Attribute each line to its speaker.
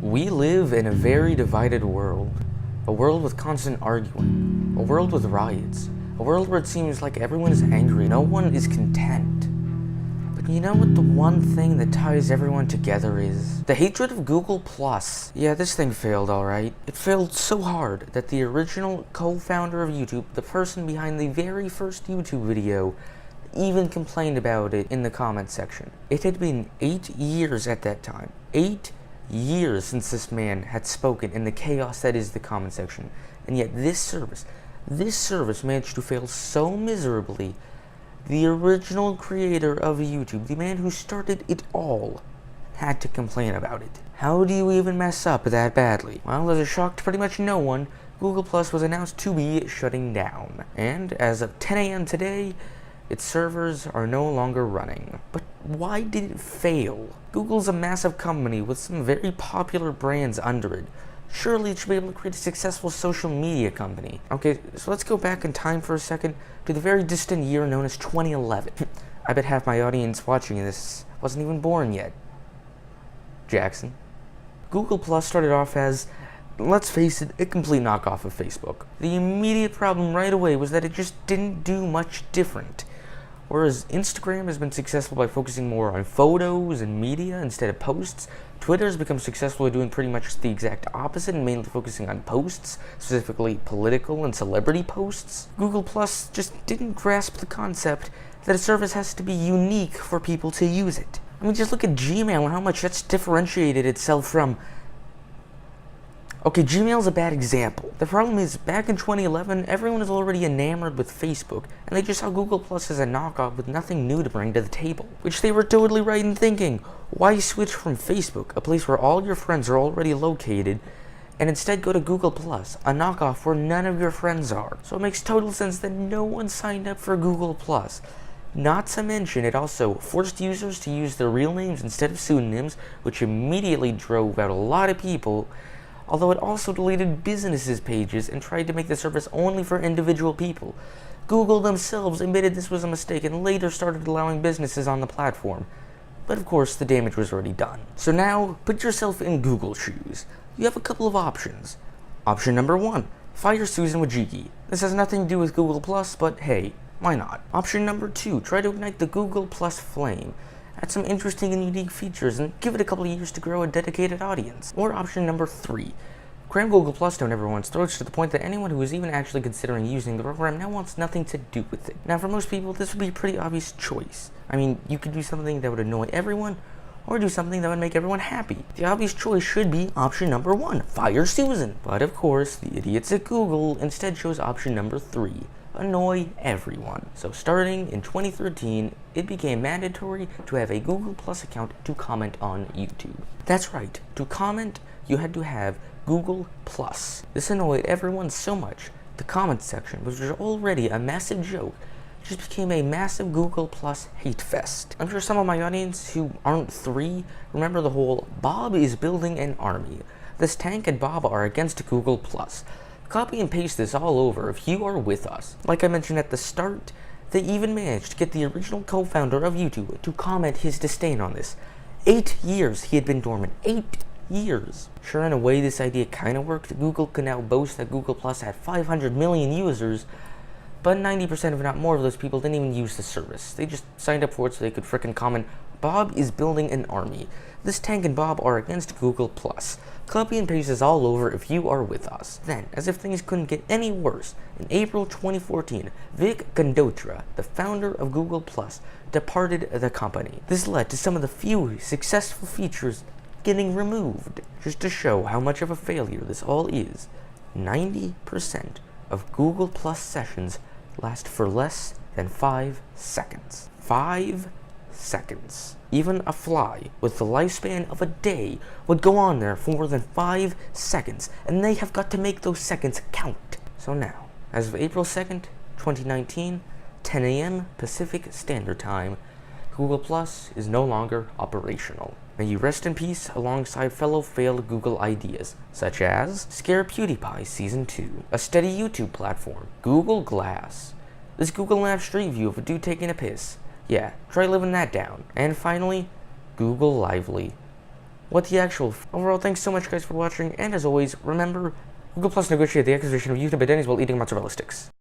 Speaker 1: We live in a very divided world. A world with constant arguing. A world with riots. A world where it seems like everyone is angry. No one is content. But you know what the one thing that ties everyone together is? The hatred of Google+. Yeah, this thing failed, alright. It failed so hard that the original co-founder of YouTube, the person behind the very first YouTube video, even complained about it in the comment section. It had been 8 years at that time. 8 years since this man had spoken in the chaos that is the comment section. And yet this service managed to fail so miserably. The original creator of YouTube, the man who started it all, had to complain about it. How do you even mess up that badly? Well, as a shock to pretty much no one, Google Plus was announced to be shutting down. And as of 10 a.m. today, its servers are no longer running. But why did it fail? Google's a massive company with some very popular brands under it. Surely it should be able to create a successful social media company. Okay, so let's go back in time for a second to the very distant year known as 2011. I bet half my audience watching this wasn't even born yet. Jackson. Google Plus started off as, let's face it, a complete knockoff of Facebook. The immediate problem right away was that it just didn't do much different. Whereas Instagram has been successful by focusing more on photos and media instead of posts, Twitter has become successful at doing pretty much the exact opposite and mainly focusing on posts, specifically political and celebrity posts. Google Plus just didn't grasp the concept that a service has to be unique for people to use it. I mean, just look at Gmail and how much that's differentiated itself from... Okay, Gmail's a bad example. The problem is, back in 2011, everyone was already enamored with Facebook, and they just saw Google Plus as a knockoff with nothing new to bring to the table. Which they were totally right in thinking. Why switch from Facebook, a place where all your friends are already located, and instead go to Google Plus, a knockoff where none of your friends are? So it makes total sense that no one signed up for Google Plus. Not to mention, it also forced users to use their real names instead of pseudonyms, which immediately drove out a lot of people. Although it also deleted businesses' pages and tried to make the service only for individual people. Google themselves admitted this was a mistake and later started allowing businesses on the platform. But of course, the damage was already done. So now, put yourself in Google's shoes. You have a couple of options. Option number 1, fire Susan Wojcicki. This has nothing to do with Google+, but hey, why not? Option number 2, try to ignite the Google Plus flame. Add some interesting and unique features and give it a couple of years to grow a dedicated audience. Or option number 3, cram Google Plus down everyone's throats to the point that anyone who is even actually considering using the program now wants nothing to do with it. Now for most people, this would be a pretty obvious choice. I mean, you could do something that would annoy everyone, or do something that would make everyone happy. The obvious choice should be option number 1, fire Susan. But of course, the idiots at Google instead chose option number 3, annoy everyone. So starting in 2013, it became mandatory to have a Google Plus account to comment on YouTube. That's right, to comment, you had to have Google Plus. This annoyed everyone so much, the comment section, which was already a massive joke, just became a massive Google Plus hate fest. I'm sure some of my audience who aren't 3 remember the whole Bob is building an army. This Tank and Bob are against Google Plus. Copy and paste this all over if you are with us. Like I mentioned at the start, they even managed to get the original co-founder of YouTube to comment his disdain on this. 8 years he had been dormant. 8 years. Sure, in a way this idea kinda worked. Google can now boast that Google Plus had 500 million users, but 90% if not more of those people didn't even use the service. They just signed up for it so they could frickin' comment, Bob is building an army. This Tank and Bob are against Google Plus. Copy and paste this all over if you are with us. Then, as if things couldn't get any worse, in April 2014, Vic Gandotra, the founder of Google Plus, departed the company. This led to some of the few successful features getting removed. Just to show how much of a failure this all is, 90% of Google Plus sessions last for less than 5 seconds. 5 seconds. Even a fly with the lifespan of a day would go on there for more than 5 seconds, and they have got to make those seconds count. So now, as of April 2nd, 2019, 10 a.m. Pacific Standard Time, Google Plus is no longer operational. May you rest in peace alongside fellow failed Google ideas, such as Scare PewDiePie Season 2, a steady YouTube platform, Google Glass, this Google Maps Street View of a dude taking a piss. Yeah, try living that down. And finally, Google Lively. what the actual overall. Thanks so much guys for watching, and as always, remember, Google Plus negotiated the acquisition of YouTube identities while eating mozzarella sticks.